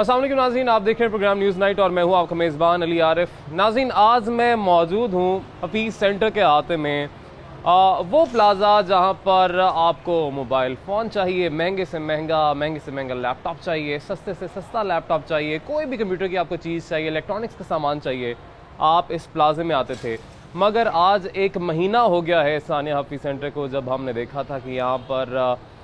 अस्सलाम वालेकुम नाज़रीन, आप देख रहे हैं प्रोग्राम न्यूज़ नाइट और मैं हूं आपका मेज़बान अली आरिफ। नाज़रीन, आज मैं मौजूद हूं हफीज़ सेंटर के अहाते में, वो प्लाज़ा जहां पर आपको मोबाइल फ़ोन चाहिए, महंगे से महंगा लैपटॉप चाहिए, सस्ते से सस्ता लैपटॉप चाहिए, कोई भी कंप्यूटर की आपको चीज़ चाहिए, इलेक्ट्रॉनिक्स का सामान चाहिए, आप इस प्लाज़े में आते थे। मगर आज एक महीना हो गया है सानिया हफीज़ सेंटर को, जब हमने देखा था कि यहाँ पर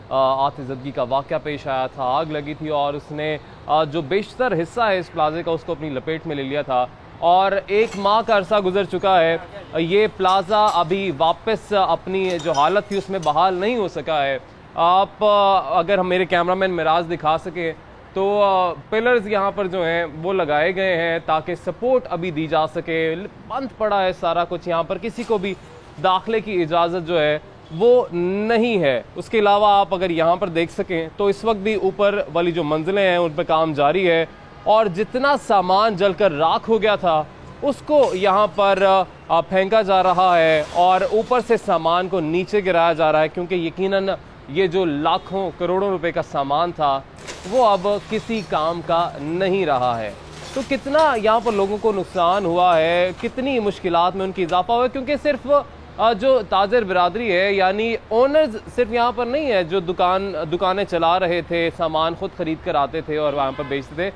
आतिशज़दगी का वाक़या पेश आया था, आग लगी थी और उसने जो बेशतर हिस्सा है इस प्लाज़े का उसको अपनी लपेट में ले लिया था। और एक माह का अरसा गुजर चुका है, ये प्लाज़ा अभी वापस अपनी जो हालत थी उसमें बहाल नहीं हो सका है। आप अगर हम मेरे कैमरामैन मिराज दिखा सके तो पिलर्स यहाँ पर जो हैं वो लगाए गए हैं ताकि सपोर्ट अभी दी जा सके। बंद पड़ा है सारा कुछ, यहाँ पर किसी को भी दाखिले की इजाज़त जो है वो नहीं है। उसके अलावा आप अगर यहाँ पर देख सकें तो इस वक्त भी ऊपर वाली जो मंजिलें हैं उन पर काम जारी है और जितना सामान जलकर राख हो गया था उसको यहाँ पर फेंका जा रहा है और ऊपर से सामान को नीचे गिराया जा रहा है, क्योंकि यकीनन ये जो लाखों करोड़ों रुपए का सामान था वो अब किसी काम का नहीं रहा है। तो कितना यहाँ पर लोगों को नुकसान हुआ है, कितनी मुश्किलात में उनकी इजाफा हुआ है, क्योंकि सिर्फ जो ताजर बिरादरी है यानी ओनर्स सिर्फ यहाँ पर नहीं है जो दुकानें चला रहे थे, सामान खुद खरीद कर आते थे और वहाँ पर बेचते थे,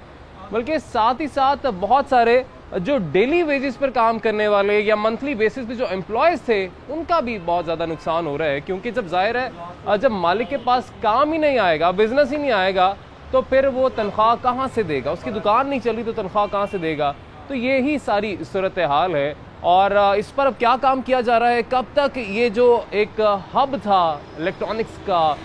बल्कि साथ ही साथ बहुत सारे जो डेली वेजेस पर काम करने वाले या मंथली बेसिस पे जो एम्प्लॉयज़ थे उनका भी बहुत ज़्यादा नुकसान हो रहा है। क्योंकि जब जाहिर है जब मालिक के पास काम ही नहीं आएगा, बिजनेस ही नहीं आएगा, तो फिर वो तनख्वाह कहाँ से देगा? उसकी दुकान नहीं चली तो तनख्वाह कहाँ से देगा? तो यही सारी सूरत हाल है और इस पर अब क्या काम किया जा रहा है, कब तक ये जो एक हब था इलेक्ट्रॉनिक्स का,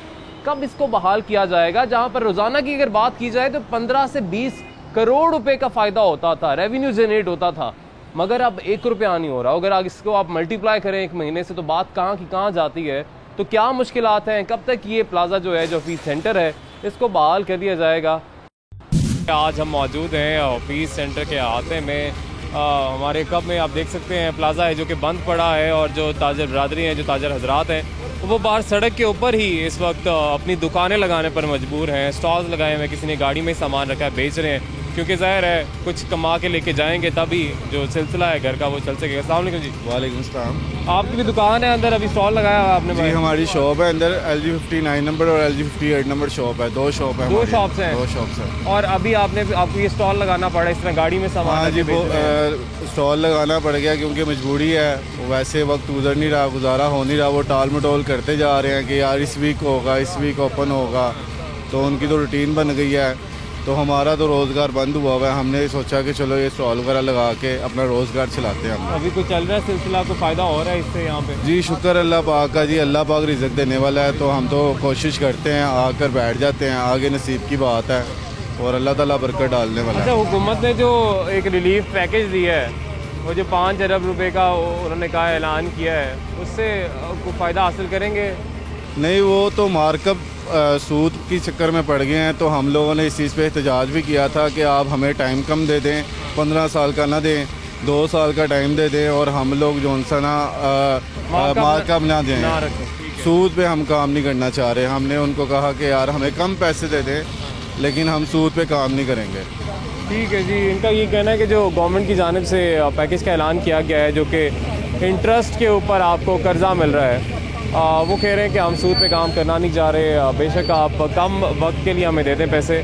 कब इसको बहाल किया जाएगा, जहाँ पर रोज़ाना की अगर बात की जाए तो 15 से 20 करोड़ रुपए का फ़ायदा होता था, रेवेन्यू जनरेट होता था, मगर अब 1 रुपया नहीं हो रहा। अगर इसको आप मल्टीप्लाई करें एक महीने से तो बात कहाँ की कहाँ जाती है। तो क्या मुश्किलात हैं, कब तक ये प्लाज़ा जो है जो हफीज़ सेंटर है इसको बहाल कर दिया जाएगा। आज हम मौजूद हैं हफीज़ सेंटर के अहाते में। हमारे कब में आप देख सकते हैं प्लाज़ा है जो कि बंद पड़ा है और जो ताजर बिरादरी हैं, जो ताजर हजरात हैं, वो बाहर सड़क के ऊपर ही इस वक्त अपनी दुकानें लगाने पर मजबूर हैं। स्टॉल्स लगाए हुए हैं, किसी ने गाड़ी में सामान रखा है, बेच रहे हैं, क्योंकि ज़ाहिर है कुछ कमा के लेके जाएंगे तभी जो सिलसिला है घर का वो चल सकेगा। अस्सलाम वालेकुम जी। वालेकुम सलाम। आपकी भी दुकान है अंदर, अभी स्टॉल लगाया हुआ आपने? जी हमारी शॉप है अंदर, LG 59 नंबर और LG 58 नंबर शॉप है, दो शॉप है। दो शॉप्स हैं? दो शॉप्स हैं। और अभी आपको ये स्टॉल लगाना पड़ा इस तरह गाड़ी में सामान? हाँ जी, वो स्टॉल लगाना पड़ गया क्योंकि मजबूरी है, वैसे वक्त गुजर नहीं रहा, गुजारा हो नहीं रहा, वो टाल मटोल करते जा रहे हैं कि यार इस वीक होगा, इस वीक ओपन होगा, तो उनकी तो रूटीन बन गई है। तो हमारा तो रोज़गार बंद हुआ हुआ है, हमने सोचा कि चलो ये स्टॉल वगैरह लगा के अपना रोज़गार चलाते हैं हम। अभी कुछ चल रहा है सिलसिला, को फ़ायदा हो रहा है इससे यहाँ पे? जी शुक्र अल्लाह पाक का जी, अल्लाह पाक रिज़्क़ देने वाला है, तो हम तो कोशिश करते हैं, आकर बैठ जाते हैं, आगे नसीब की बात है और अल्लाह ताला बरकत डालने वाला है। अच्छा, हुकूमत ने जो एक रिलीफ पैकेज दिया है, वो जो 5 अरब रुपए का उन्होंने कहा ऐलान किया है, उससे कोई फ़ायदा हासिल करेंगे? नहीं, वो तो मार्कअप सूद की चक्कर में पड़ गए हैं, तो हम लोगों ने इस चीज़ पे एहतजाज भी किया था कि आप हमें टाइम कम दे दें, 15 साल का ना दें, 2 साल का टाइम दे दें और हम लोग जो सा ना मार्कअप ना दें, सूद पे हम काम नहीं करना चाह रहे। हमने उनको कहा कि यार हमें कम पैसे दे दें लेकिन हम सूद पे काम नहीं करेंगे। ठीक है जी। इनका ये कहना है कि जो गवर्नमेंट की जानिब से पैकेज का ऐलान किया गया है जो कि इंटरेस्ट के ऊपर आपको कर्जा मिल रहा है, वो कह रहे हैं कि हम सूद पे काम करना नहीं चाह रहे, बेशक आप कम वक्त के लिए हमें दे दें पैसे,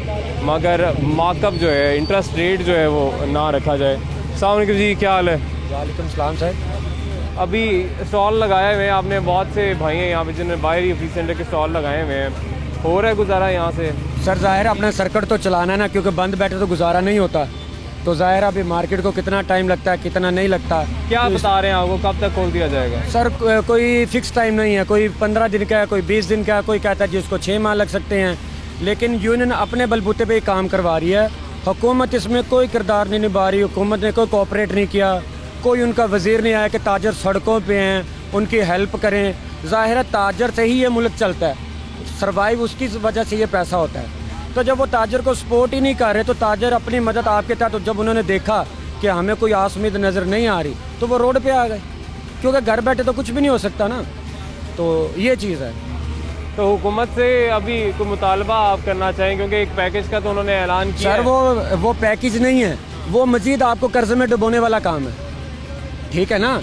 मगर मार्कअप जो है, इंटरेस्ट रेट जो है वो ना रखा जाए। अस्सलाम वालेकुम जी, क्या हाल है? वालेकुम सलाम साहब। अभी स्टॉल लगाए हुए हैं आपने, बहुत से भाई हैं यहाँ पे जिन्होंने बाहर ही हफीज़ सेंटर के स्टॉल लगाए हुए हैं, हो रहा है गुजारा यहाँ से? सर ज़ाहिर अपना सर्किट तो चलाना है ना, क्योंकि बंद बैठे तो गुजारा नहीं होता, तो ज़ाहिर अभी मार्केट को कितना टाइम लगता है, कितना नहीं लगता। क्या तो बता रहे हैं आपको, कब तक खोल दिया जाएगा? सर कोई फ़िक्स टाइम नहीं है, कोई 15 दिन का है, कोई 20 दिन का है, कोई कहता है जिसको 6 माह लग सकते हैं, लेकिन यूनियन अपने बलबूते पे काम करवा रही है। हुकूमत इसमें कोई किरदार नहीं निभा रही, हुकूमत ने कोई कोऑपरेट नहीं किया, कोई उनका वज़ीर नहीं आया कि ताजर सड़कों पर हैं उनकी हेल्प करें। ज़ाहिर है ताजर से ही ये मुल्क चलता है, सर्वाइव उसकी वजह से ये पैसा होता है। तो जब वो ताजर को सपोर्ट ही नहीं कर रहे तो ताजर अपनी मदद आपके तहत, तो जब उन्होंने देखा कि हमें कोई आस उम्मीद नज़र नहीं आ रही तो वो रोड पे आ गए, क्योंकि घर बैठे तो कुछ भी नहीं हो सकता ना, तो ये चीज़ है। तो हुकूमत से अभी कोई मुतालबा आप करना चाहें, क्योंकि एक पैकेज का तो उन्होंने ऐलान किया सर है। वो पैकेज नहीं है, वो मजीद आपको कर्जे में डुबोने वाला काम है, ठीक है ना।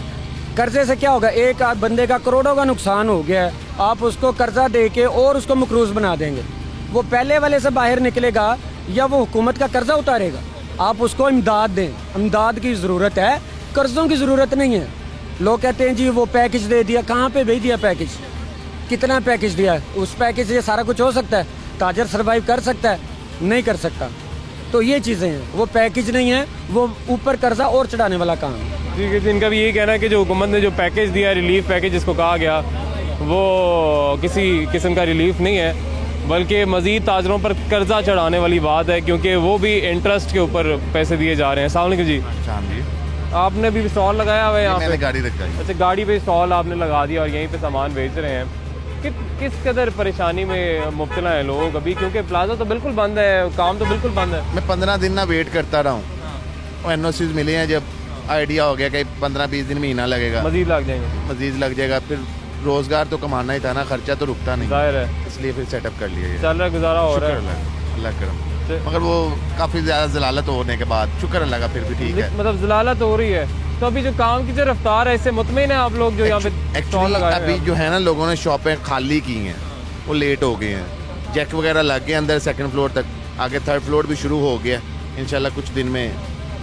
कर्जे से क्या होगा, एक बंदे का करोड़ों का नुकसान हो गया है, आप उसको कर्जा दे के और उसको मकरूज बना देंगे। वो पहले वाले से बाहर निकलेगा या वो हुकूमत का कर्जा उतारेगा? आप उसको इमदाद दें, इमदाद की ज़रूरत है, कर्जों की ज़रूरत नहीं है। लोग कहते हैं जी वो पैकेज दे दिया, कहाँ पे भेज दिया पैकेज, कितना पैकेज दिया है? उस पैकेज से सारा कुछ हो सकता है? ताजर सर्वाइव कर सकता है? नहीं कर सकता। तो ये चीज़ें हैं, वो पैकेज नहीं है, वो ऊपर कर्जा और चढ़ाने वाला काम है। ठीक है, इनका भी यही कहना है कि जो हुकूमत ने जो पैकेज दिया, रिलीफ पैकेज जिसको कहा गया, वो किसी किस्म का रिलीफ नहीं है, बल्कि मज़ीद ताजरों पर कर्जा चढ़ाने वाली बात है, क्योंकि वो भी इंटरेस्ट के ऊपर पैसे दिए जा रहे हैं। अस्सलाम वालेकुम जी। आपने भी स्टॉल लगाया हुआ है यहाँ पे? गाड़ी रखा है। अच्छा, गाड़ी पे स्टॉल आपने लगा दिया और यहीं पे सामान बेच रहे हैं। किस कदर परेशानी में मुब्तला है लोग अभी, क्योंकि प्लाजा तो बिल्कुल बंद है, काम तो बिल्कुल बंद है। मैं 15 दिन ना वेट करता रहा हूँ और NOCs मिले हैं, जब आइडिया हो गया कि 15-20 दिन महीना लगेगा, मजीद लग जाएंगे, मजीद लग जाएगा। फिर रोजगार तो कमाना ही था ना, खर्चा तो रुकता नहीं, जाहिर है, इसलिए फिर सेटअप कर लिया। चल रहा है, गुजारा हो रहा है, अल्लाह करम। मगर वो काफ़ी ज़्यादा जलालत होने के बाद शुक्र अल्लाह का फिर भी ठीक है। मतलब जलालत हो रही है, तो अभी जो काम की जो रफ्तार है, इससे मुतमईन है आप लोग जो यहाँ पे स्टॉल लगाए? अभी जो है ना, लोगों ने शॉपें खाली की हैं, वो लेट हो गए हैं, जैक वगैरह लग गए अंदर 2nd फ्लोर तक, आगे 3rd फ्लोर भी शुरू हो गया। इंशाल्लाह कुछ दिन में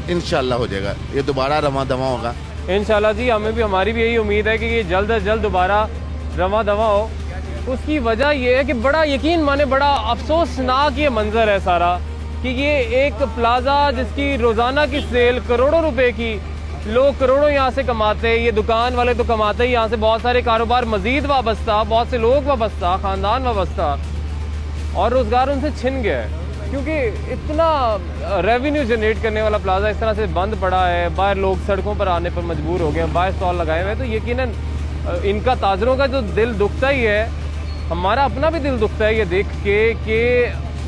इंशाल्लाह हो जाएगा, ये दोबारा रवा दवा होगा इंशाल्लाह जी। हमें भी, हमारी भी यही उम्मीद है कि ये जल्द अज जल्द दोबारा रवा दवा हो। उसकी वजह ये है कि बड़ा यकीन माने, बड़ा अफसोसनाक ये मंजर है सारा, कि ये एक प्लाजा जिसकी रोज़ाना की सेल करोड़ों रुपए की, लोग करोड़ों यहाँ से कमाते हैं, ये दुकान वाले तो कमाते ही, यहाँ से बहुत सारे कारोबार मजीद वाबस्ता, बहुत से लोग वाबस्ता, ख़ानदान वाबस्ता, और रोज़गार उनसे छिन गया है, क्योंकि इतना रेवेन्यू जनरेट करने वाला प्लाजा इस तरह से बंद पड़ा है। बाहर लोग सड़कों पर आने पर मजबूर हो गए हैं, बाहर स्टॉल लगाए हुए हैं, तो यकीनन इनका ताजरों का जो दिल दुखता ही है, हमारा अपना भी दिल दुखता है ये देख के कि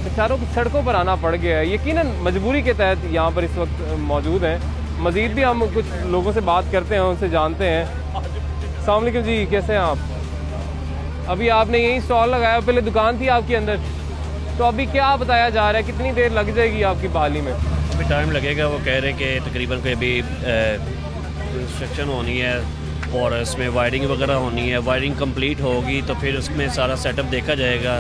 बेचारों को सड़कों पर आना पड़ गया है। यकीनन मजबूरी के तहत यहाँ पर इस वक्त मौजूद हैं। मज़ीद भी हम कुछ लोगों से बात करते हैं, उनसे जानते हैं। अस्सलाम वालेकुम जी, कैसे हैं आप? अभी आपने यही स्टॉल लगाया, पहले दुकान थी आपके अंदर, तो अभी क्या बताया जा रहा है, कितनी देर लग जाएगी आपकी बहाली में? अभी टाइम लगेगा, वो कह रहे हैं कि तकरीबन कोई अभी कंस्ट्रक्शन होनी है और इसमें वायरिंग वगैरह होनी है। वायरिंग कंप्लीट होगी तो फिर उसमें सारा सेटअप देखा जाएगा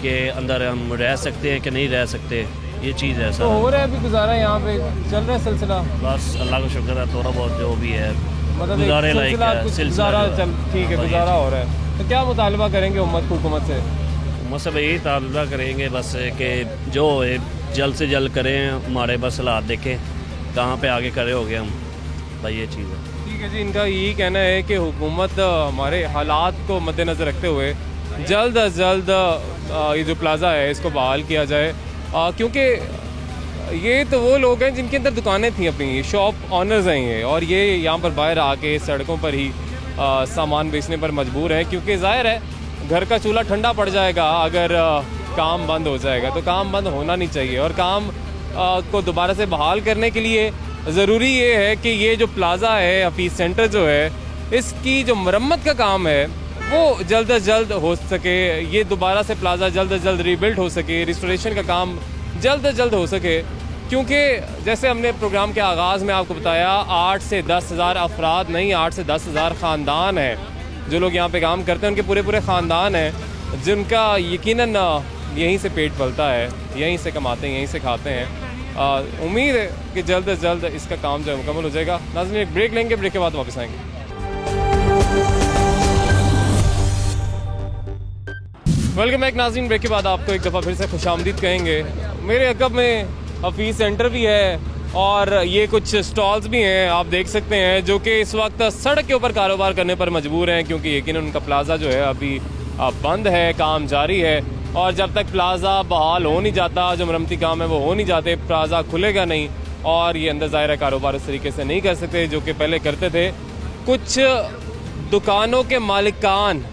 कि अंदर हम रह सकते हैं कि नहीं रह सकते, ये चीज़ है सर। तो हो रहा है अभी गुजारा, यहाँ पे चल रहा है सिलसिला? बस अल्लाह का शुक्र है, थोड़ा बहुत जो भी है मतलब गुजारे लायक है, गुजारा चल ठीक है, गुजारा हो रहा है। तो क्या मुतालबा करेंगे हुकूमत से? मतलब यही तालबा करेंगे बस कि जो जल्द से जल्द करें, हमारे बस हालात देखें कहाँ पे आगे खड़े हो गए हम, भाई ये चीज़ है। ठीक है जी, इनका यही कहना है कि हुकूमत हमारे हालात को मद्देनज़र रखते हुए जल्द अज जल्द ये जो प्लाज़ा है इसको बहाल किया जाए, क्योंकि ये तो वो लोग हैं जिनके अंदर दुकानें थी अपनी, शॉप ऑनर्स हैं ये, और ये यहाँ पर बाहर आके सड़कों पर ही सामान बेचने पर मजबूर है, क्योंकि ज़ाहिर है घर का चूल्हा ठंडा पड़ जाएगा अगर काम बंद हो जाएगा। तो काम बंद होना नहीं चाहिए, और काम को दोबारा से बहाल करने के लिए ज़रूरी ये है कि ये जो प्लाज़ा है, हफीज़ सेंटर जो है, इसकी जो मरम्मत का काम है वो जल्द अज जल्द हो सके, ये दोबारा से प्लाज़ा जल्द अज जल्द रीबिल्ड हो सके, रिस्टोरेशन का काम जल्द अज जल्द हो सके, क्योंकि जैसे हमने प्रोग्राम के आगाज़ में आपको बताया 8 से 10 हज़ार अफराद नहीं, 8 से 10 हज़ार ख़ानदान हैं जो लोग यहाँ पे काम करते हैं, उनके पूरे पूरे ख़ानदान हैं जिनका यकीनन यहीं से पेट पलता है, यहीं से कमाते हैं, यहीं से खाते हैं। उम्मीद है कि जल्द अज जल्द इसका काम जो है मुकम्मल हो जाएगा। नाज़रीन, एक ब्रेक लेंगे, ब्रेक के बाद वापस आएंगे। वेलकम बैक नाज़रीन, ब्रेक के बाद आपको एक दफ़ा फिर से खुशामदीद कहेंगे। मेरे अकब में हफीज़ सेंटर भी है और ये कुछ स्टॉल्स भी हैं, आप देख सकते हैं, जो कि इस वक्त सड़क के ऊपर कारोबार करने पर मजबूर हैं, क्योंकि यकीनन उनका प्लाज़ा जो है अभी बंद है, काम जारी है, और जब तक प्लाज़ा बहाल हो नहीं जाता, जो मरम्मती काम है वो हो नहीं जाते, प्लाज़ा खुलेगा नहीं, और ये अंदर ज़ाहिर कारोबार उस तरीके से नहीं कर सकते जो कि पहले करते थे। कुछ दुकानों के मालिकान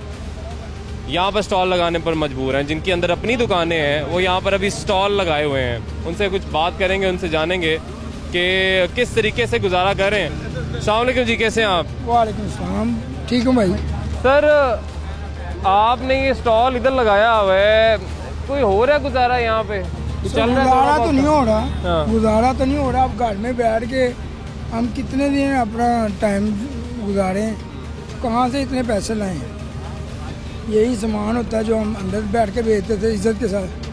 यहाँ पर स्टॉल लगाने पर मजबूर हैं, जिनकी अंदर अपनी दुकानें हैं, वो यहाँ पर अभी स्टॉल लगाए हुए हैं। उनसे कुछ बात करेंगे, उनसे जानेंगे कि किस तरीके से गुजारा कर रहे हैं। अस्सलाम वालेकुम जी, कैसे हैं आप? वालेकुम सलाम, ठीक हूँ भाई। सर, आपने ये स्टॉल इधर लगाया हुआ है, कोई हो रहा है गुजारा यहाँ पे? चल रहा है? गुजारा तो नहीं हो रहा, हाँ। गुजारा तो नहीं हो रहा। अब घर में बैठ के हम कितने दिन अपना टाइम गुजारें, कहाँ से इतने पैसे लाएं? यही सामान होता है जो हम अंदर बैठ के बेचते थे इज्जत के साथ।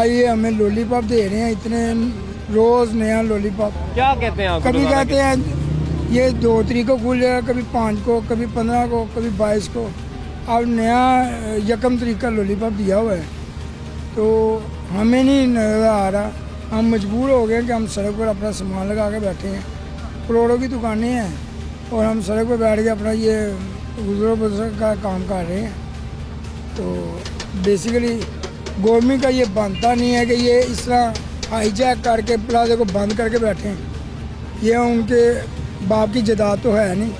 ये हमें लॉलीपॉप दे रहे हैं, इतने रोज़ नया लॉलीपॉप। क्या कहते हैं आप? कभी कहते हैं ये 2 तारीख को खुल जाएगा, कभी 5 को, कभी 15 को, कभी 22 को। अब नया 1 तारीख का लॉलीपॉप दिया हुआ है, तो हमें नहीं नजर आ रहा। हम मजबूर हो गए कि हम सड़क पर अपना सामान लगा के बैठे हैं। करोड़ों की दुकानें हैं और हम सड़क पर बैठ के अपना ये गुजरो बसर का काम कर रहे हैं। तो बेसिकली गवर्नमेंट का ये बनता नहीं है कि ये इस तरह हाईजैक करके प्लाजा को बंद करके बैठे हैं। ये उनके बाप की जायदाद तो है नहीं।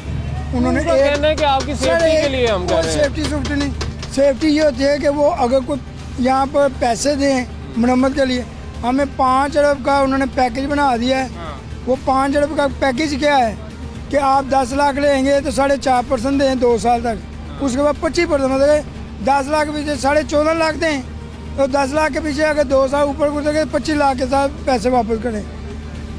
उन्होंने कहना है कि आपकी सेफ्टी के लिए हम कर रहे हैं। सेफ्टी नहीं, सेफ्टी ये होती है कि वो अगर कोई यहाँ पर पैसे दें मरम्मत के लिए, हमें 5 अरब का उन्होंने पैकेज बना दिया है। वो 5 अरब का पैकेज क्या है कि आप 10 लाख लेंगे तो 4.5% दें 2 साल तक, उसके बाद 25%, मतलब 10 लाख के पीछे 14.5 लाख दें, तो 10 लाख के पीछे अगर 2 साल ऊपर गुजरे 25 लाख के साथ पैसे वापस करें।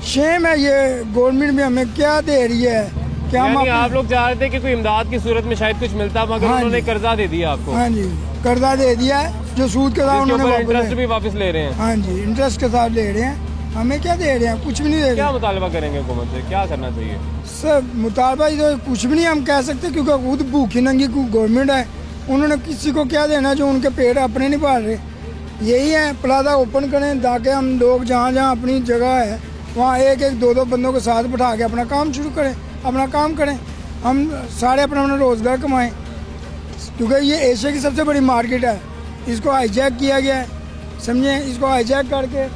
शेम है ये गवर्नमेंट भी हमें क्या दे रही है कि हम आप लोग चाह रहे थे कि कोई इमदाद की सूरत में शायद कुछ मिलता, मगर उन्होंने कर्जा दे दिया आपको। हाँ जी, कर्जा दे दिया है जो सूद के साथ उन्होंने इंटरेस्ट भी वापस ले रहे हैं। हाँ जी, इंटरेस्ट के साथ ले रहे हैं। हमें क्या दे रहे हैं? कुछ भी नहीं दे रहे। क्या मुतालबा करेंगे हुकूमत से, क्या करना चाहिए? सर मुतालबा तो कुछ भी नहीं हम कह सकते, क्योंकि खुद भूखी नंगी गवर्नमेंट है। उन्होंने किसी को क्या देना जो उनके पेट अपने नहीं पाल रहे। यही है, प्लाजा ओपन करें ताकि हम लोग जहाँ जहाँ अपनी जगह है वहाँ 1-1, 2-2 बंदों के साथ बैठा के अपना काम शुरू करें, अपना काम करें। हम सारे अपना अपना रोज़गार कमाएं, क्योंकि ये एशिया की सबसे बड़ी मार्केट है। इसको हाईजैक किया गया है, समझे? इसको हाईजैक करके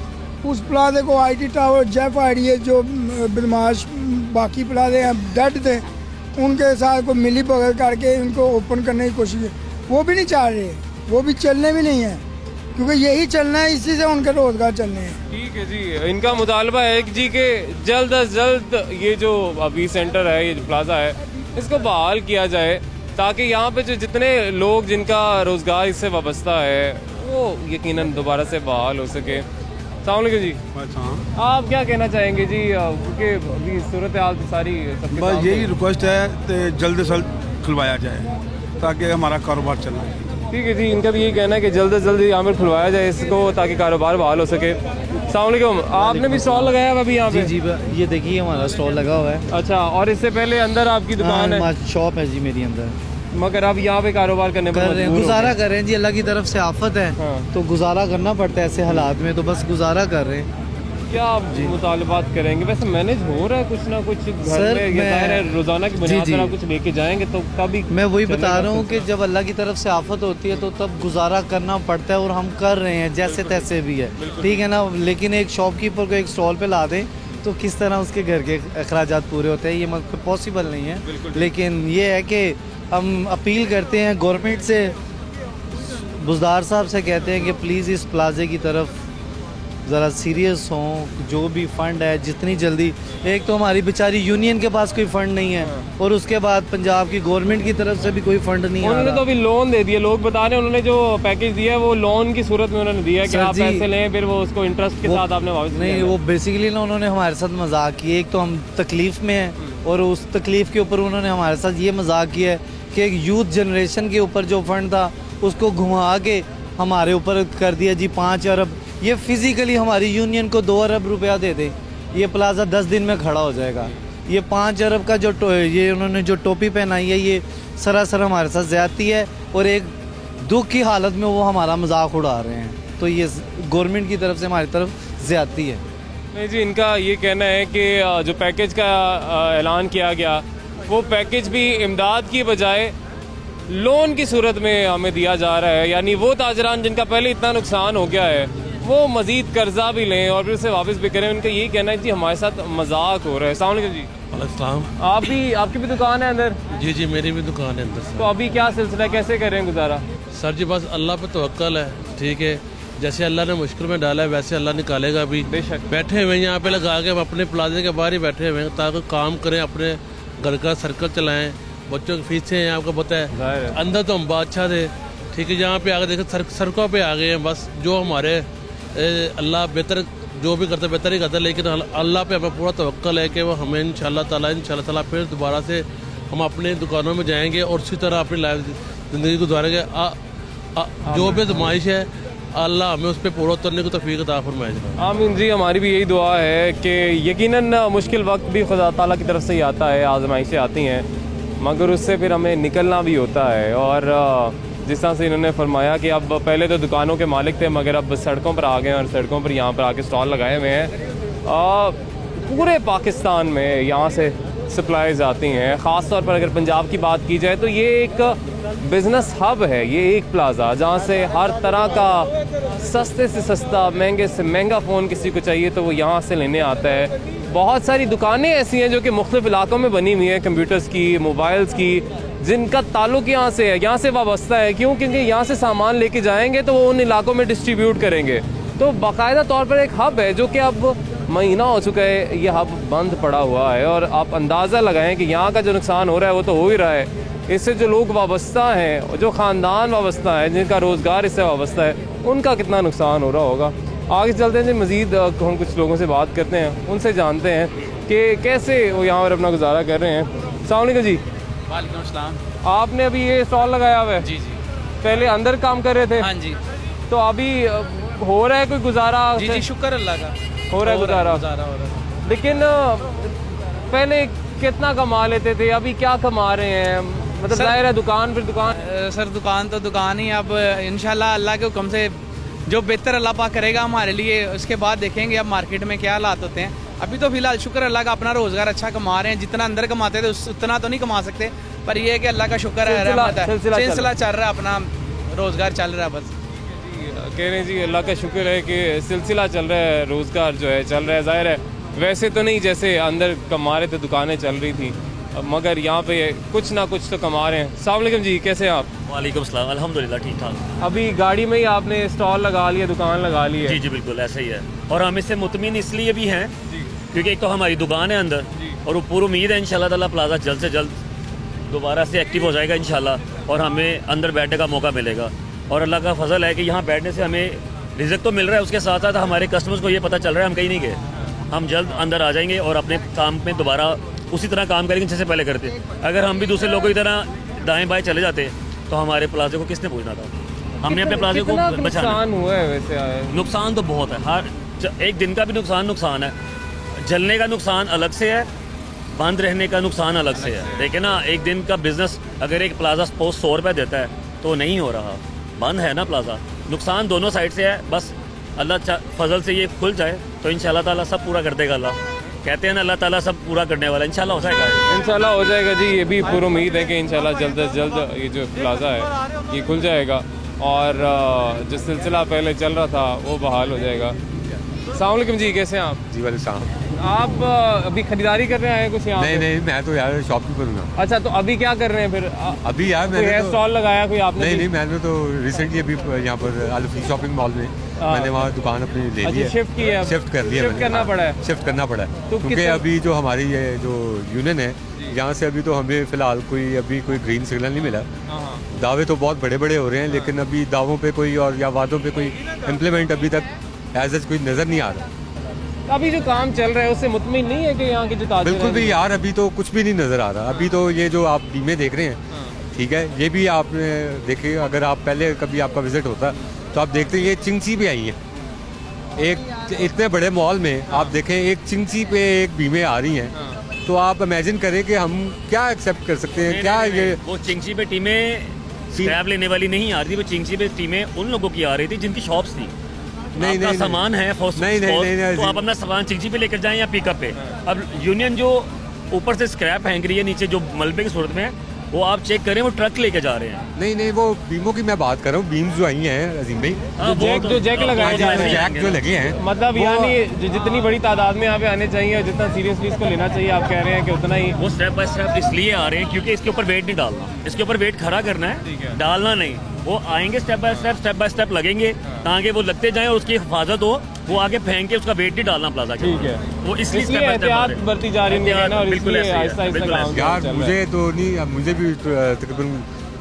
उस प्लाजे को IT टावर, जेफ आईडिया जो बदमाश बाकी प्लाजे हैं डेड थे, उनके साथ को मिली भगत करके इनको ओपन करने की कोशिश है। वो भी नहीं चाह रहे, वो भी चलने भी नहीं है, क्योंकि यही चलना है, इसी से उनके रोजगार चलने हैं। ठीक है जी, इनका मुतालबा है कि जी के जल्द अज जल्द ये जो अभी सेंटर है, ये जो प्लाजा है, इसको बहाल किया जाए ताकि यहाँ पे जो जितने लोग जिनका रोजगार इससे वाबस्ता है वो यकीनन दोबारा से बहाल हो सके। अस्सलाम वालेकुम जी। आप क्या कहना चाहेंगे जी, क्योंकि अभी सूरत हाल तो सारी बस यही रिक्वेस्ट है कि जल्द से जल्द खुलवाया जाए ताकि हमारा कारोबार चले। ठीक है जी, इनका भी यही कहना है कि जल्द से जल्द यहाँ पर खुलवाया जाए इसको ताकि कारोबार बहाल हो सके। अस्सलाम वालेकुम, आपने भी स्टॉल लगाया हुआ अभी यहाँ पे? जी, ये देखिए हमारा स्टॉल लगा हुआ है। अच्छा, और इससे पहले अंदर आपकी दुकान है? शॉप है जी मेरी अंदर, मगर अब यहाँ पे कारोबार करने पर गुजारा कर रहे हैं जी। अल्लाह की तरफ से आफत है। हाँ। तो गुजारा करना पड़ता है ऐसे हालात में, तो बस गुजारा कर रहे हैं। क्या आप मुतालबात करेंगे? वैसे मैनेज हो रहा है कुछ ना कुछ घर में? ये जाहिर है रोजाना की बुनियाद पर आप कुछ लेके जाएंगे तो कभी मैं वही बता रहा हूँ कि जब अल्लाह की तरफ से आफत होती है तो तब गुजारा करना पड़ता है, और हम कर रहे हैं जैसे तैसे भी है, ठीक है ना। लेकिन एक शॉपकीपर को एक स्टॉल पे ला दें तो किस तरह उसके घर के अखराजात पूरे होते हैं, ये मतलब पॉसिबल नहीं है। लेकिन ये है कि हम अपील करते हैं गवर्नमेंट से, बुज़दार साहब से कहते हैं कि प्लीज़ इस प्लाजे की तरफ ज़रा सीरियस हों। जो भी फ़ंड है जितनी जल्दी, एक तो हमारी बेचारी यूनियन के पास कोई फ़ंड नहीं है, और उसके बाद पंजाब की गवर्नमेंट की तरफ से भी कोई फ़ंड नहीं है। उन्होंने तो अभी लोन दे दिया, लोग बता रहे हैं। उन्होंने जो पैकेज दिया है वो लोन की सूरत में उन्होंने दिया है कि आप पैसे लें, फिर वो उसको इंटरेस्ट के साथ आपने वापस नहीं। वो बेसिकली ना उन्होंने हमारे साथ मजाक किया। एक तो हम तकलीफ़ में हैं, और उस तकलीफ़ के ऊपर उन्होंने हमारे साथ ये मजाक किया है कि एक यूथ जनरेशन के ऊपर जो फ़ंड था उसको घुमा के हमारे ऊपर कर दिया जी 5 अरब। ये फिज़िकली हमारी यूनियन को 2 अरब रुपया दे दें, ये प्लाजा 10 दिन में खड़ा हो जाएगा। ये 5 अरब का जो ये उन्होंने जो टोपी पहनाई है, ये सरासर हमारे साथ ज़्यादती है, और एक दुख की हालत में वो हमारा मजाक उड़ा रहे हैं। तो ये गवर्नमेंट की तरफ से हमारी तरफ ज़्यादती है। नहीं जी, इनका ये कहना है कि जो पैकेज का ऐलान किया गया वो पैकेज भी इमदाद की बजाय लोन की सूरत में हमें दिया जा रहा है। यानी वो ताजरान जिनका पहले इतना नुकसान हो गया है वो मजीद कर्जा भी लें और फिर उसे वापस भी करें। उनका यही कहना है जी हमारे साथ मजाक हो रहा है। अस्सलाम वालेकुम जी। वालेकुम। आप भी, आपकी भी दुकान है अंदर? जी जी, मेरी भी दुकान है अंदर। तो अभी क्या सिलसिला है, कैसे करें गुजारा? सर जी बस अल्लाह पे तवक्कल है, ठीक है। जैसे अल्लाह ने मुश्किल में डाला है वैसे अल्लाह निकालेगा भी। बेशक। बैठे हुए यहाँ पे लगा के अपने प्लाजे के बाहर ही बैठे हुए हैं ताकि काम करें, अपने घर का सर्कल चलाएं, बच्चों की फीसें हैं, आपको पता है। अंदर तो हम बादशाह थे, ठीक है, जहाँ पे आगे देखे सड़कों पे आ गए हैं। बस जो हमारे अल्लाह बेहतर जो भी करते बेहतर ही करते, लेकिन अल्लाह पे हमें पूरा तवक्कल है कि वो हमें इंशाल्लाह ताला फिर दोबारा से हम अपने दुकानों में जाएंगे और उसी तरह अपनी लाइफ ज़िंदगी गुजारेंगे। जो भी आजमाइश है अल्लाह हमें उस पर पूरा उतरने की तौफीक अता फरमाए। आमीन जी, हमारी भी यही दुआ है कि यकीनन मुश्किल वक्त भी खुदा ताला की तरफ से ही आता है, आजमाइशें आती हैं, मगर उससे फिर हमें निकलना भी होता है। और जिस तरह से इन्होंने फरमाया कि अब पहले तो दुकानों के मालिक थे, मगर अब सड़कों पर आ गए हैं और सड़कों पर यहाँ पर आके स्टॉल लगाए हुए हैं। पूरे पाकिस्तान में यहाँ से सप्लाईज आती हैं। ख़ास तौर पर अगर पंजाब की बात की जाए तो ये एक बिज़नेस हब है, ये एक प्लाज़ा जहाँ से हर तरह का सस्ते से सस्ता, महंगे से महंगा फ़ोन किसी को चाहिए तो वो यहाँ से लेने आता है। बहुत सारी दुकानें ऐसी हैं जो कि मुख्तलिफ़ इलाकों में बनी हुई हैं, कंप्यूटर्स की, मोबाइल्स की, जिनका ताल्लुक यहाँ से है, यहाँ से वाबस्ता है। क्यों? क्योंकि यहाँ से सामान लेके जाएंगे तो वो उन इलाकों में डिस्ट्रीब्यूट करेंगे। तो बाकायदा तौर पर एक हब है जो कि अब महीना हो चुका है ये हब बंद पड़ा हुआ है। और आप अंदाज़ा लगाएं कि यहाँ का जो नुकसान हो रहा है वो तो हो ही रहा है। इससे जो लोग वाबस्ता हैं, जो ख़ानदान वाबस्ता है, जिनका रोज़गार इससे वाबस्ता है, उनका कितना नुकसान हो रहा होगा। आगे चलते हैं जी, मज़ीद हम कुछ लोगों से बात करते हैं, उनसे जानते हैं कि कैसे वो यहाँ पर अपना गुजारा कर रहे हैं। अस्सलाम वालेकुम जी। वालेकुम अस्सलाम। आपने अभी ये स्टॉल लगाया हुआ है? जी जी। पहले अंदर काम कर रहे थे? हाँ जी। तो अभी हो रहा है कोई गुजारा? जी जी, शुक्र अल्लाह का हो रहा है गुजारा। हो रहा है। लेकिन पहले कितना कमा लेते थे, अभी क्या कमा रहे हैं? मतलब जाहिर है दुकान फिर दुकान। सर दुकान तो दुकान ही, अब इंशाल्लाह अल्लाह के हुक्म से जो बेहतर अल्लाह पाक करेगा हमारे लिए, उसके बाद देखेंगे अब मार्केट में क्या हालात होते हैं। अभी तो फिलहाल शुक्र अल्लाह का अपना रोजगार अच्छा कमा रहे हैं। जितना अंदर कमाते थे उतना तो नहीं कमा सकते, पर ये है कि अल्लाह का शुक्र है, सिलसिला चल रहा है, अपना रोजगार चल रहा है। बस कह रहे हैं जी अल्लाह का शुक्र है कि सिलसिला चल रहा है, रोजगार जो है चल रहा है। जाहिर है वैसे तो नहीं जैसे अंदर कमा रहे थे, दुकानें चल रही थी, मगर यहाँ पे कुछ ना कुछ तो कमा रहे हैं। अस्सलाम वालेकुम जी, कैसे हैं आप? वालेकुम सलाम, अल्हम्दुलिल्लाह ठीक ठाक। अभी गाड़ी में ही आपने स्टॉल लगा लिया, दुकान लगा ली है? जी जी बिल्कुल ऐसे ही है। और हम इससे मुतमिन इसलिए भी हैं क्योंकि एक तो हमारी दुकान है अंदर, और वो पूरी उम्मीद है इंशाल्लाह ताला प्लाजा जल्द से जल्द दोबारा से एक्टिव हो जाएगा इंशाल्लाह, और हमें अंदर बैठने का मौका मिलेगा। और अल्लाह का फजल है कि यहाँ बैठने से हमें रिज़्क़ तो मिल रहा है, उसके साथ साथ हमारे कस्टमर्स को ये पता चल रहा है हम कहीं नहीं गए, हम जल्द अंदर आ जाएंगे और अपने काम में दोबारा उसी तरह काम करेंगे जैसे पहले करते। अगर हम भी दूसरे लोगों की तरह दाएं बाएं चले जाते तो हमारे प्लाजे को किसने पूछना था? हमने अपने प्लाजे को बचाना। नुकसान हुआ है वैसे? नुकसान तो बहुत है, हर एक दिन का भी नुकसान है। जलने का नुकसान अलग से है, बंद रहने का नुकसान अलग से है। देखिए ना, एक दिन का बिजनेस अगर एक प्लाजा सपोज 100 रुपये देता है तो नहीं हो रहा, बंद है ना प्लाजा। नुकसान दोनों साइड से है। बस अल्लाह फजल से ये खुल जाए तो इंशाल्लाह ताला सब पूरा कर देगा। अल्लाह कहते हैं ना, अल्लाह ताला सब पूरा करने वाला, इंशाल्लाह हो जाएगा। इंशाल्लाह हो जाएगा जी, ये भी पूरी उम्मीद है कि इंशाल्लाह जल्द से जल्द ये जो प्लाजा है ये खुल जाएगा और जो सिलसिला पहले चल रहा था वो बहाल हो जाएगा। अस्सलाम वालेकुम जी, कैसे हैं आप? जी वालेकुम। आप अभी खरीदारी कर रहे हैं कुछ यहाँ? नहीं, मैं तो यार शॉपकीपर हूँ। अच्छा, तो अभी क्या कर रहे हैं फिर? अभी यार मैंने स्टॉल लगाया कोई आपने? नहीं, मैंने तो रिसेंटली अभी यहाँ पर अलफी शॉपिंग मॉल में मैंने वहाँ दुकान अपनी ले ली है। शिफ्ट की है? शिफ्ट कर लिया, शिफ्ट करना पड़ा है क्योंकि अभी जो हमारी ये जो यूनियन है यहाँ से अभी तो हमें फिलहाल कोई ग्रीन सिग्नल नहीं मिला। दावे तो बहुत बड़े बड़े हो रहे हैं, लेकिन अभी दावों पे कोई और या वादों पे कोई इम्प्लीमेंट अभी तक एज कोई नज़र नहीं आ रहा। अभी जो काम चल रहा है उससे मुतमिन नहीं है कि यहाँ की जो ताजर? बिल्कुल भी यार, अभी तो कुछ भी नहीं नज़र आ रहा। अभी तो ये जो आप बीमे देख रहे हैं, ठीक है, ये भी आपने देखे, अगर आप पहले कभी आपका विजिट होता तो आप देखते हैं ये चिंगची पे आई हैं। एक इतने बड़े मॉल में आप देखें एक चिंगची पे एक बीमे आ रही हैं, तो आप इमेजिन करें कि हम क्या एक्सेप्ट कर सकते हैं? क्या ये वो चिंगची पे टीमें स्क्रैप लेने वाली नहीं आ रही थी, वो चिंगची पे टीमें उन लोगों की आ रही थी जिनकी शॉप्स थी। नहीं, सामान है नहीं, तो आप अपना सामान चिंगची पे लेकर जाएं या पिकअप पे। अब यूनियन जो ऊपर से स्क्रैप हैंग रही है नीचे जो मलबे की सूरत में, वो आप चेक करें, वो ट्रक लेके जा रहे हैं। नहीं, वो बीमों की मैं बात कर रहा हूँ, बीम्स जो आई हैं अजीम भाई, जो जैक लगाए जा रहे हैं, जैक जो लगे हैं, मतलब यानी जितनी बड़ी तादाद में यहाँ पे आने चाहिए और जितना सीरियसली इसको लेना चाहिए, आप कह रहे हैं कि उतना ही। वो स्टेप बाय स्टेप इसलिए आ रहे हैं क्योंकि इसके ऊपर वेट नहीं डालना, इसके ऊपर वेट खड़ा करना है, डालना नहीं। वो आएंगे स्टेप बाय स्टेप लगेंगे ताकि वो लगते जाएं और उसकी हिफाजत हो, वो आगे फेंक के उसका वेट नहीं डालना प्लाजा के। ठीक है, वो इसलिए एहतियात बरती जा रही है ना, और बिल्कुल इसलिए ऐसे ही है, आहिस्ता आहिस्ता बिल्कुल काम ऐसे। यार चल रहा है। मुझे तो नहीं, मुझे भी तकरीबन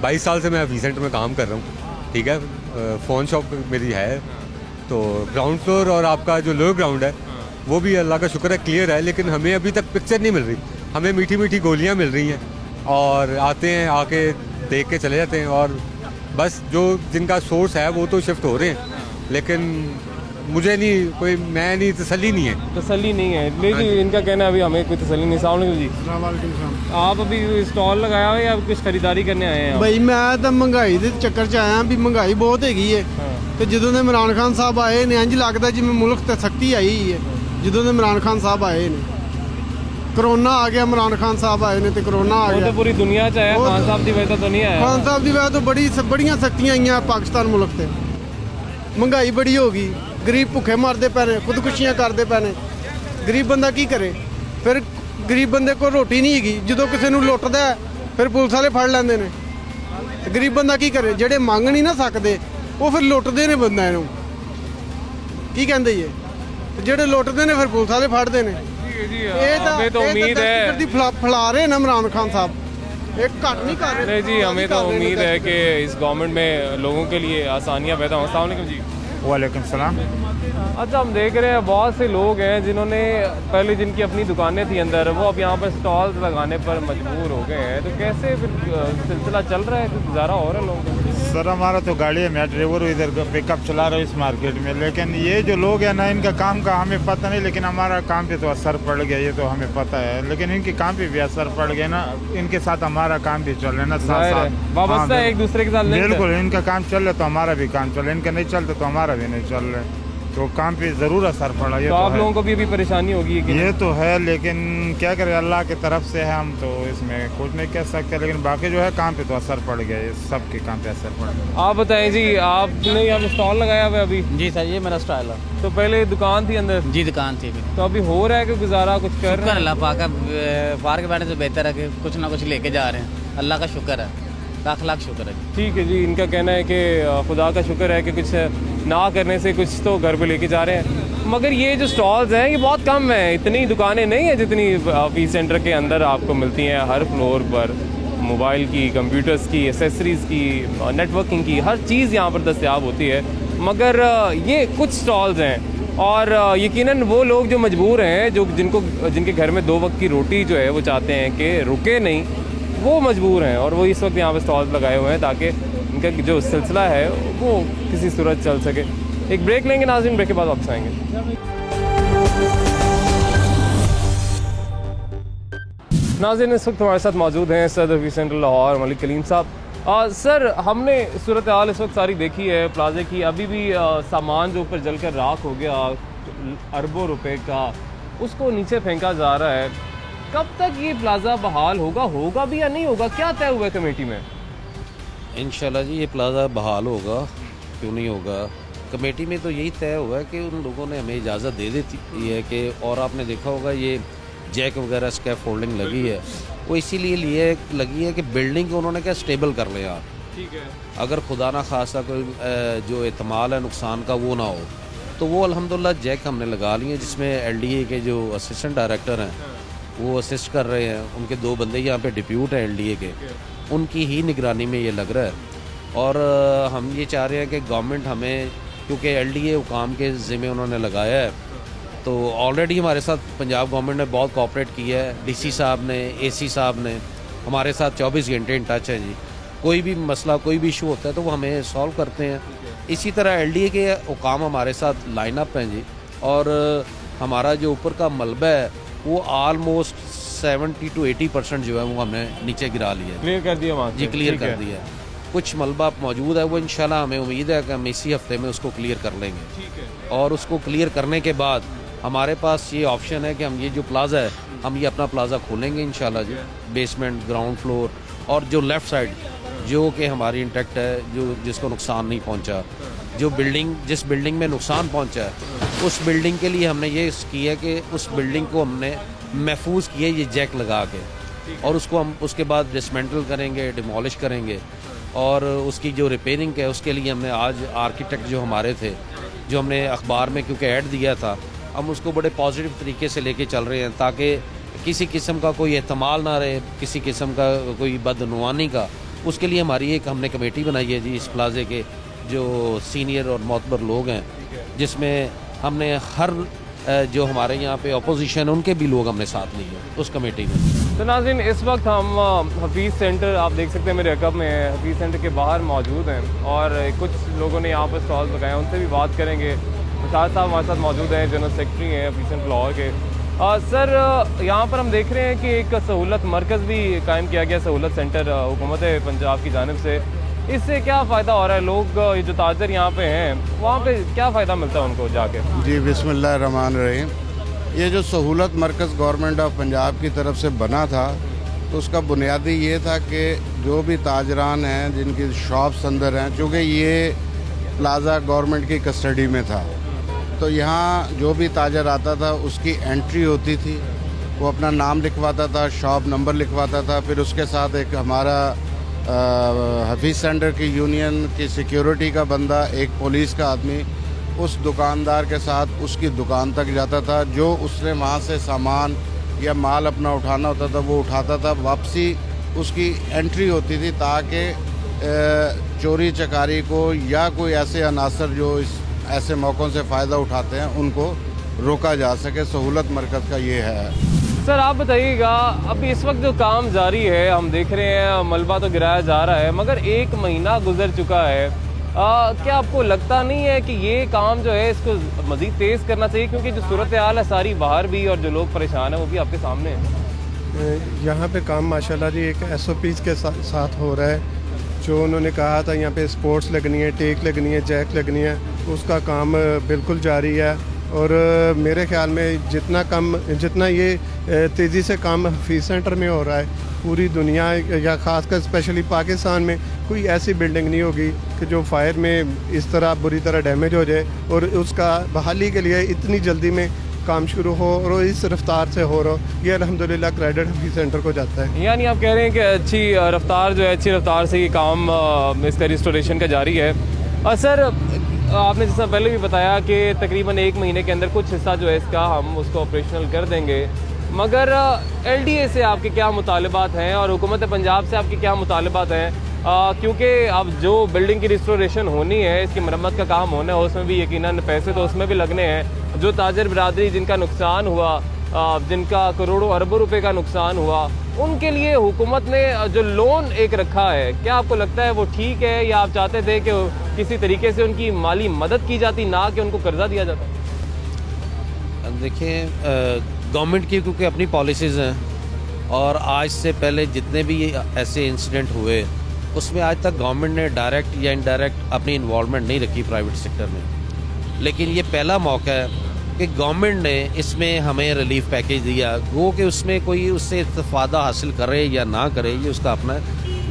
22 साल से मैं अभी सेंटर में काम कर रहा हूँ, ठीक है। फ़ोन शॉप मेरी है, तो ग्राउंड फ्लोर और आपका जो लोअर ग्राउंड है वो भी अल्लाह का शुक्र है क्लियर है, लेकिन हमें अभी तक पिक्चर नहीं मिल रही। हमें मीठी मीठी गोलियाँ मिल रही हैं और आते हैं, आके देख के चले जाते हैं, और बस जो जिनका सोर्स है वो तो शिफ्ट हो रहे हैं, लेकिन मुझे नहीं कोई, मैं नहीं, तसल्ली नहीं है। तसल्ली नहीं है, लेकिन इनका कहना है अभी हमें कोई तसल्ली नहीं। अस्सलाम वालेकुम जी, आप अभी स्टॉल लगाया हुआ या कुछ खरीदारी करने आए हैं? भाई मैं तो महंगाई के चक्कर च आया भी, महंगाई बहुत हैगी है। तो ਜਦੋਂ ਦੇ इमरान खान साहब आए ने इंज लगता जिवें मुल्क ते सख्ती आई है। ਜਦੋਂ ਦੇ इमरान खान साहब आए ने, कोरोना आ गया, इमरान खान साहब आए ने तो कोरोना आ गया। तो पूरी दुनिया च आया, खान साहब की वजह तो नहीं आया। खान साहब की वजह तो बड़ियां सख्तियां आईयां पाकिस्तान मुल्क ते। महंगाई बड़ी हो गई, गरीब भुखे मरते पे ने, खुदकुशियां करते पे ने। गरीब बंदा की करे फिर? गरीब बंदे को रोटी नहीं हैगी, जो किसी को लुटदा फिर पुलिस वाले फड़ लेंदे ने। गरीब बंदा की करे? जेडे मंग नहीं ना सकते वो फिर लुटते ने बंदा इनू, की कहंदे ये, जेडे लुटते ने फिर पुलिस वाले फड़ते ने। हमें तो उम्मीद है फैला रहे ना इमरान खान साहब, एक घट नहीं कर रहे। नहीं जी, हमें तो उम्मीद है कि इस गवर्नमेंट में लोगों के लिए आसानियाँ पैदा हों। अस्सलाम वालेकुम जी। वालेकुम सलाम। अच्छा, हम देख रहे हैं बहुत से लोग हैं जिन्होंने पहले जिनकी अपनी दुकानें थी अंदर, वो अब यहाँ पर स्टॉल्स लगाने पर मजबूर हो गए हैं। तो कैसे फिर सिलसिला चल रहा है, गुजारा हो रहा है लोगों का? सर हमारा तो गाड़ी है, मैं ड्राइवर हूँ, इधर पिकअप चला रहा हूँ इस मार्केट में। लेकिन ये जो लोग हैं ना, इनका काम का हमें पता नहीं, लेकिन हमारा काम पे तो असर पड़ गया, ये तो हमें पता है। लेकिन इनके काम पे भी असर पड़ गया ना, इनके साथ हमारा काम भी चल रहा है ना, साथ साथ वाबस्ता है एक दूसरे के साथ। बिल्कुल, इनका काम चल रहा है तो हमारा भी काम चल रहा है, इनका नहीं चलता तो हमारा भी नहीं चल रहा है, तो काम पे ज़रूर असर पड़ा। ये तो आप लोगों को भी अभी परेशानी होगी? ये तो है, लेकिन क्या करें, अल्लाह की तरफ से है, हम तो इसमें कुछ नहीं कह सकते। लेकिन बाकी जो है काम पे तो असर पड़ गया, ये सबके काम पे असर पड़ गया। आप बताएं जी, आपने यहाँ पे स्टॉल लगाया हुआ है अभी? जी सर, ये मेरा स्टॉल है। तो पहले दुकान थी अंदर? जी दुकान थी। तो अभी हो रहा है कि गुजारा कुछ कर रहे हैं? अल्लाह पाक बाहर के बैठने से बेहतर है कि कुछ ना कुछ लेके जा रहे हैं, अल्लाह का शुक्र है, लाख लाख शुक्र है। ठीक है जी, इनका कहना है कि खुदा का शुक्र है कि कुछ ना करने से कुछ तो घर पे लेके जा रहे हैं। मगर ये जो स्टॉल्स हैं ये बहुत कम हैं, इतनी दुकानें नहीं हैं जितनी पी सेंटर के अंदर आपको मिलती हैं। हर फ्लोर पर मोबाइल की, कंप्यूटर्स की, एसेसरीज़ की, नेटवर्किंग की हर चीज़ यहाँ पर दस्तयाब होती है। मगर ये कुछ स्टॉल्स हैं, और यकीनन वो लोग जो मजबूर हैं, जो जिनके घर में 2 वक्त की रोटी जो है वो चाहते हैं कि रुके नहीं, वो मजबूर हैं, और वो इस वक्त यहाँ पर स्टॉल्स लगाए हुए हैं ताकि इनका जो सिलसिला है वो किसी सूरत चल सके। एक ब्रेक लेंगे नाज़रीन, ब्रेक के बाद वापस आएंगे। नाज़रीन, इस वक्त हमारे साथ मौजूद हैं सदर पी सेंटर लाहौर मलिक कलीम साहब। सर, हमने सूरत हाल इस वक्त सारी देखी है प्लाजे की। अभी भी सामान जो ऊपर जलकर राख हो गया अरबों रुपए का, उसको नीचे फेंका जा रहा है। कब तक ये प्लाजा बहाल होगा भी या नहीं होगा? क्या तय हुआ है कमेटी में? इंशाल्लाह जी ये प्लाजा बहाल होगा, क्यों नहीं होगा। कमेटी में तो यही तय हुआ है कि उन लोगों ने हमें इजाज़त दे दी है कि, और आपने देखा होगा ये जैक वगैरह स्कैफ फोल्डिंग लगी है, वो इसीलिए लगी है कि बिल्डिंग को उन्होंने क्या स्टेबल कर लिया। ठीक है। अगर खुदा ना खासा कोई जो एहतमाल है नुकसान का वो ना हो, तो वो अल्हम्दुलिल्लाह जैक हमने लगा लिए, जिसमें LDA के जो असिस्टेंट डायरेक्टर हैं वो असिस्ट कर रहे हैं। उनके 2 बंदे यहाँ पे डिप्यूट हैं LDA के, उनकी ही निगरानी में ये लग रहा है। और हम ये चाह रहे हैं कि गवर्नमेंट हमें, क्योंकि LDA हुकाम के ज़िम्मे उन्होंने लगाया है, तो ऑलरेडी हमारे साथ पंजाब गवर्नमेंट ने बहुत कोऑपरेट किया है। DC साहब ने, AC साहब ने हमारे साथ 24 घंटे इन टच हैं जी। कोई भी मसला, कोई भी इशू होता है तो वो हमें सॉल्व करते हैं। इसी तरह LDA के हुकाम हमारे साथ लाइन अप हैं जी। और हमारा जो ऊपर का मलबा है वो ऑलमोस्ट 70 to 80% जो है वो हमने नीचे गिरा लिया है, क्लियर कर दिया वहाँ जी, क्लियर कर दिया है। कुछ मलबा मौजूद है, वो इंशाल्लाह हमें उम्मीद है कि हम इसी हफ्ते में उसको क्लियर कर लेंगे। ठीक है। और उसको क्लियर करने के बाद हमारे पास ये ऑप्शन है कि हम ये जो प्लाजा है, हम ये अपना प्लाजा खोलेंगे इंशाल्लाह जी। बेसमेंट, ग्राउंड फ्लोर और जो लेफ़्ट साइड जो कि हमारी इंटैक्ट है, जो जिसको नुकसान नहीं पहुंचा, जो बिल्डिंग जिस बिल्डिंग में नुकसान पहुंचा है, उस बिल्डिंग के लिए हमने ये किया कि उस बिल्डिंग को हमने महफूज किया ये जैक लगा के, और उसको हम उसके बाद डिसमेंटल करेंगे, डिमोलिश करेंगे। और उसकी जो रिपेयरिंग है उसके लिए हमने आज आर्किटेक्ट जो हमारे थे जो हमने अखबार में क्योंकि ऐड दिया था, हम उसको बड़े पॉजिटिव तरीके से लेके चल रहे हैं ताकि किसी किस्म का कोई एहतमाल ना रहे, किसी किस्म का कोई बदनुवानी का। उसके लिए हमारी एक हमने कमेटी बनाई है जी, इस प्लाजे के जो सीनियर और मोतबर लोग हैं, जिसमें हमने हर जो हमारे यहाँ पे अपोजिशन है उनके भी लोग हमने साथ लिए उस कमेटी में। तो नाज़रीन, इस वक्त हम हफीज़ सेंटर, आप देख सकते हैं मेरे अकब में है, हफीज़ सेंटर के बाहर मौजूद हैं और कुछ लोगों ने यहाँ पर स्टॉल लगाए हैं, उनसे भी बात करेंगे। मुशाद साहब हमारे साथ मौजूद हैं, जनरल सेक्रेटरी हैं हफीज़ सेंटर लाहौर के। सर, यहाँ पर हम देख रहे हैं कि एक सहूलत मरकज़ भी कायम किया गया, सहूलत सेंटर हुकूमत पंजाब की जानिब से। इससे क्या फ़ायदा हो रहा है? लोग जो ताजर यहाँ पे हैं वहाँ पे क्या फ़ायदा मिलता है उनको जाके? जी, बिस्मिल्लाहिर्रहमानिर्रहीम। ये जो सहूलत मरकज़ गवर्नमेंट ऑफ पंजाब की तरफ से बना था, तो उसका बुनियादी ये था कि जो भी ताजरान हैं जिनकी शॉप्स अंदर हैं, चूँकि ये प्लाज़ा गवर्नमेंट की कस्टडी में था, तो यहाँ जो भी ताजर आता था उसकी एंट्री होती थी, वो अपना नाम लिखवाता था, शॉप नंबर लिखवाता था, फिर उसके साथ एक हमारा हफीज़ सेंटर की यूनियन की सिक्योरिटी का बंदा, एक पुलिस का आदमी उस दुकानदार के साथ उसकी दुकान तक जाता था। जो उसने वहाँ से सामान या माल अपना उठाना होता था वो उठाता था, वापसी उसकी एंट्री होती थी ताकि चोरी चकारी को या कोई ऐसे अनासर जो इस ऐसे मौक़ों से फ़ायदा उठाते हैं उनको रोका जा सके। सहूलत मरकज़ का ये है। सर, आप बताइएगा, अभी इस वक्त जो काम जारी है, हम देख रहे हैं मलबा तो गिराया जा रहा है, मगर 1 महीना गुजर चुका है। क्या आपको लगता नहीं है कि ये काम जो है इसको मज़ीद तेज़ करना चाहिए? क्योंकि जो सूरत हाल है सारी बाहर भी और जो लोग परेशान हैं वो भी आपके सामने है। यहाँ पे काम माशाल्लाह जी एक SOPs के साथ हो रहा है। जो उन्होंने कहा था यहाँ पे स्पोर्ट्स लगनी है, टेक लगनी है, जैक लगनी है, उसका काम बिल्कुल जारी है। और मेरे ख्याल में जितना ये तेज़ी से काम हफीज़ सेंटर में हो रहा है, पूरी दुनिया या ख़ासकर स्पेशली पाकिस्तान में कोई ऐसी बिल्डिंग नहीं होगी कि जो फायर में इस तरह बुरी तरह डैमेज हो जाए और उसका बहाली के लिए इतनी जल्दी में काम शुरू हो और इस रफ्तार से हो रहा हो। ये अल्हम्दुलिल्लाह क्रेडिट हफीज़ सेंटर को जाता है। यानी आप कह रहे हैं कि अच्छी रफ्तार जो है, अच्छी रफ्तार से ये काम इसका रिस्टोरेशन का जारी है। और सर, आपने जैसा पहले भी बताया कि तकरीबन 1 महीने के अंदर कुछ हिस्सा जो है इसका हम उसको ऑपरेशनल कर देंगे, मगर LDA से आपके क्या मुतालबात हैं और हुकूमत पंजाब से आपके क्या मुतालबात हैं? क्योंकि अब जो बिल्डिंग की रिस्टोरेशन होनी है, इसकी मरम्मत का काम होना है, उसमें भी यकीनन पैसे तो उसमें भी लगने हैं। जो ताजर बिरादरी जिनका नुकसान हुआ, जिनका करोड़ों अरबों रुपए का नुकसान हुआ, उनके लिए हुकूमत ने जो लोन एक रखा है, क्या आपको लगता है वो ठीक है, या आप चाहते थे कि किसी तरीके से उनकी माली मदद की जाती, ना कि उनको कर्जा दिया जाता? देखिए, गवर्नमेंट की क्योंकि अपनी पॉलिसीज़ हैं और आज से पहले जितने भी ऐसे इंसिडेंट हुए उसमें आज तक गवर्नमेंट ने डायरेक्ट या इनडायरेक्ट अपनी इन्वॉल्वमेंट नहीं रखी प्राइवेट सेक्टर में। लेकिन ये पहला मौका है कि गवर्नमेंट ने इसमें हमें रिलीफ पैकेज दिया। वो कि उसमें कोई उससे इस्तेफादा हासिल करे या ना करे ये उसका अपना है,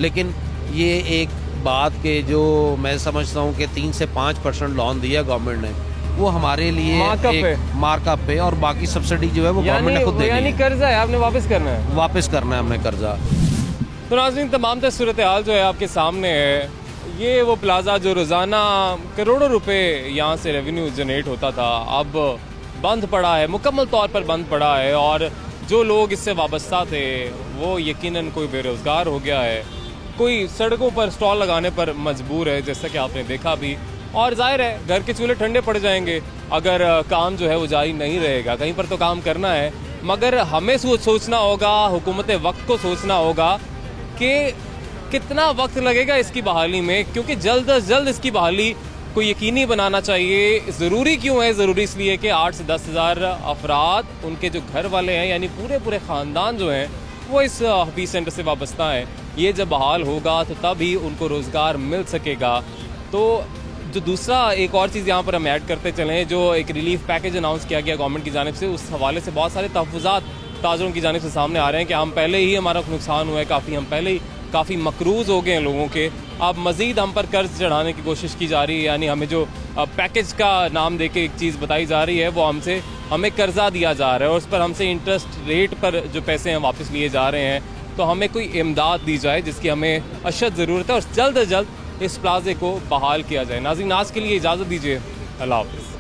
लेकिन ये एक बात के जो मैं समझता हूँ कि 3 से 5% लोन दिया गवर्नमेंट ने, वो हमारे लिए मार्कअप पे और बाकी सब्सिडी जो है वो गवर्नमेंट ने खुद देनी है। यानी कर्जा है, आपने वापस करना है? वापस करना है हमने कर्जा। तो नाज़रीन, तमाम सूरत हाल जो है आपके सामने है। ये वो प्लाज़ा जो रोज़ाना करोड़ों रुपए यहाँ से रेवेन्यू जनरेट होता था, अब बंद पड़ा है, मुकम्मल तौर पर बंद पड़ा है। और जो लोग इससे वाबस्ता थे वो यकीनन कोई बेरोज़गार हो गया है, कोई सड़कों पर स्टॉल लगाने पर मजबूर है, जैसा कि आपने देखा भी। और जाहिर है घर के चूल्हे ठंडे पड़ जाएंगे अगर काम जो है वो जारी नहीं रहेगा। कहीं पर तो काम करना है, मगर हमें सोचना होगा, हुकूमत वक्त को सोचना होगा कि कितना वक्त लगेगा इसकी बहाली में, क्योंकि जल्द अज जल्द इसकी बहाली को यकीनी बनाना चाहिए। ज़रूरी क्यों है? ज़रूरी इसलिए कि 8 से 10 हज़ार अफराद, उनके जो घर वाले हैं, यानी पूरे ख़ानदान जो हैं वो इस हफीज़ सेंटर से वाबस्ता हैं। ये जब बहाल होगा तो तभी उनको रोज़गार मिल सकेगा। तो जो दूसरा एक और चीज़ यहाँ पर हम ऐड करते चलें, जो एक रिलीफ पैकेज अनाउंस किया गया गवर्नमेंट की जानिब से, उस हवाले से बहुत सारे तहफ़्फ़ुज़ात ताजरों की जानिब से सामने आ रहे हैं कि हम पहले ही हमारा नुकसान हुआ है काफ़ी, हम पहले ही काफ़ी मकरूज़ हो गए हैं लोगों के, अब मज़ीद हम पर कर्ज चढ़ाने की कोशिश की जा रही है। यानी हमें जो पैकेज का नाम दे के एक चीज़ बताई जा रही है वो हमें कर्जा दिया जा रहा है और उस पर हमसे इंटरेस्ट रेट पर जो पैसे हैं वापस लिए जा रहे हैं। तो हमें कोई इमदाद दी जाए जिसकी हमें अशद ज़रूरत है और जल्द अज जल्द इस प्लाजे को बहाल किया जाए। नाज़रीन, आज के लिए इजाज़त दीजिए, अल्लाह हाफिज़।